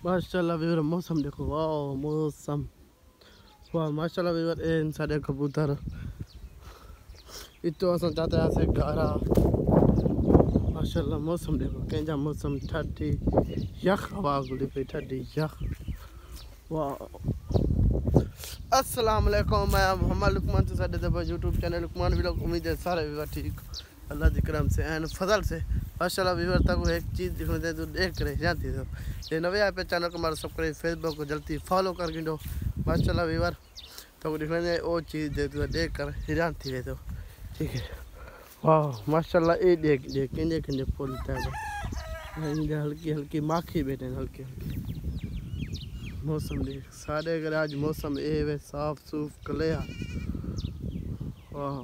माशाल्लाह व्यूअर मौसम देखो, वाह मौसम, वाह माशाल्लाह व्यूअर इन सारे कबूतर इतो असां चाहते हैं गारा। माशाल्लाह मौसम देखो कंजा मौसम ठंडी यख हवा गुली पे ठंडी यख। वाह अस्सलाम वालेकुम, मैं मोहम्मद लुकमान से साडे दबा यूट्यूब चैनल लुकमान व्लॉग। उम्मीद है सारे व्यूअर ठीक अल्लाह के करम से एंड फजल से। माशाल्लाह व्यूअर तक एक चीज़ दिखने दे तो देख करे जानती हो ये नवे आप चैनल को हमारा सब्सक्राइब फेसबुक को जल्दी फॉलो कर गिंडो। माशाल्लाह व्यूअर तो दिखने दे वो चीज़ दे तो देख कर हैरान थी रहे तो ठीक है। वाह माशाल्लाह ये देख देख किंजे किंजे फूल है, हल्की हल्की माखी बैठे हल्की हल्की। मौसम देख साढ़े अगर आज मौसम ए वे साफ सूफ क्लियर। वाह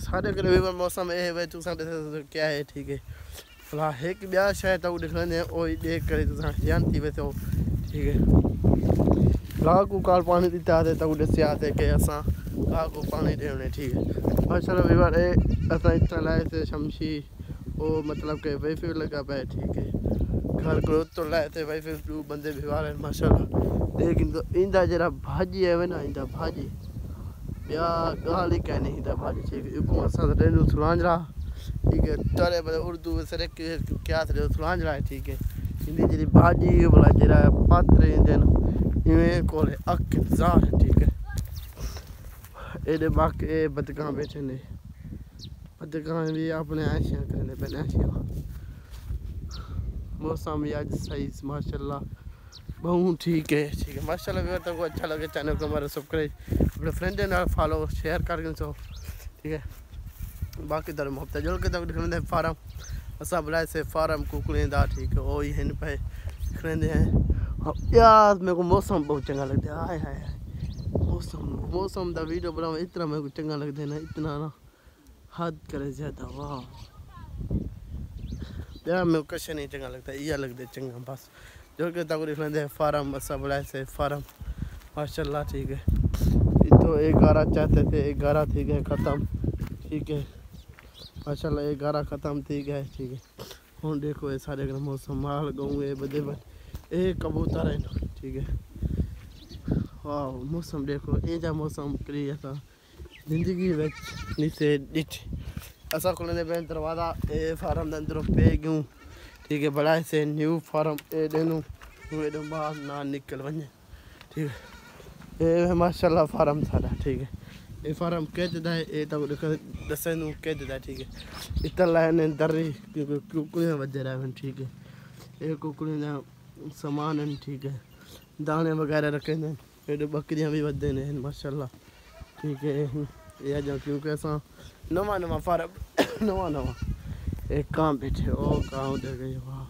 साढ़े अगर मौसम ए वे तू क्या है ठीक है। भला एक ब्या शायद तो दिखने ओ देख करे तो जानती वे तो ठीक है। गा को काल पानी दीता है तो दसिया थे कि असा गा को पानी देने ठीक है। माशाल्लाह व्यूअर ए असा इतना लाए थे शमशी वो मतलब के वाईफाई लगा पे ठीक है। घर को तो लाए थे वाईफाई टू बंदे भिवार हैं माशाल्लाह। लेकिन तो इंदा जरा भाजी है ना इंदा भाजी या गाली कहने इंदा भाजी ठीक है। इको असा रेनू सुलांजरा ठीक है तरे बड़े उर्दू से क्या थे सुलांजरा है ठीक है। इंदी जी भाजी बोला जरा पात्र इंजन इवें कोले अख जार ठीक है। एडे बाकी ए बदका बैठे ने बदका भी अपने आशियां करने पे आशियां। मौसम भी आज सही माशाल्लाह बहुत ठीक है ठीक है। माशाल्लाह व्यूअर तक अच्छा लगे चैनल को हमारा सब्सक्राइब अपने फ्रेंड ने फॉलो शेयर कर सो ठीक है। बाकी दर मुफ्त जो के तक दिखने फार्म असा बुलाए से फार्म कुकड़े दा ठीक है वो ही पे दिखने हैं यार। मेरे को मौसम बहुत चंगा लगता है हाय हाय मौसम मौसम दा वीडियो बनाओ इतना मेरे को चंगा लगता है ना इतना ना हद करे ज़्यादा। वाह यार मेरे को कश नहीं चंगा लगता यह लगता चंगा बस जो कि तक दिखने फार्म असा बुलाए से फार्म माशाल्लाह ठीक है। तो 11 चाहते थे 11 ठीक है ख़त्म ठीक है। माशाल्लाह 11 ख़त्म ठीक है ठीक है। हूँ देखो ये सारे मौसम माल गाँव ये बदे ए कबूतर है ठीक है। वाह मौसम देखो एजा मौसम करी असा जिंदगी नीचे डिठ असा खुलने पे दरवाज़ा ए फार्म के अंदरों पे गयूँ ठीक है। बड़ा से न्यू फार्म ए देनू बाहर ना निकल वने ठीक है। ये माशाल्लाह फार्म सारा ठीक है। ये फार्म कह दिता है ये तो दसन कह दिता है ठीक है। इतना लाने दर्री क्योंकि कुकड़ियाँ बजे रहे ठीक है। ये कुकड़ियाँ सामान हैं ठीक है दाने वगैरह रखे हैं फिर बकरियाँ भी बदे ने माशाल्लाह ठीक है। यह जो क्योंकि असा नवा नवा फार्म नवा नवा एक काम बैठे ओ काम दे गई। वाह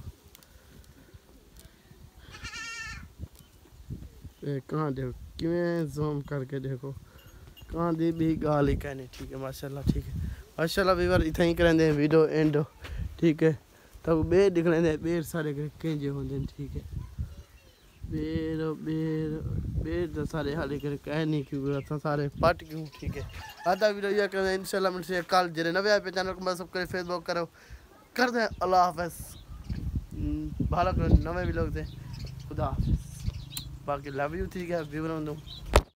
कहाँ देखो किमें जूम करके देखो कहाँ दी भी गाली कहने ठीक है। माशाल्लाह ठीक है। माशाल्लाह व्यूअर इतना ही करेंगे वीडियो एंड ठीक है। तब बे दिखने बेर सारे कंजे होंगे ठीक है। बेर बेर बेर तो सारे हाले कर कह नहीं क्यों असा सारे पट क्यों ठीक है। आधा वीडियो यह करें इंशाल्लाह मुझसे कल जरे नवे पे चैनल को मैं सब्सक्राइब फेसबुक करो कर दें। अल्लाह हाफ़िज़ भाला नवे वीडियो दे खुदा हाफ़िज़ बाकी लव यू ठीक है व्यूअर।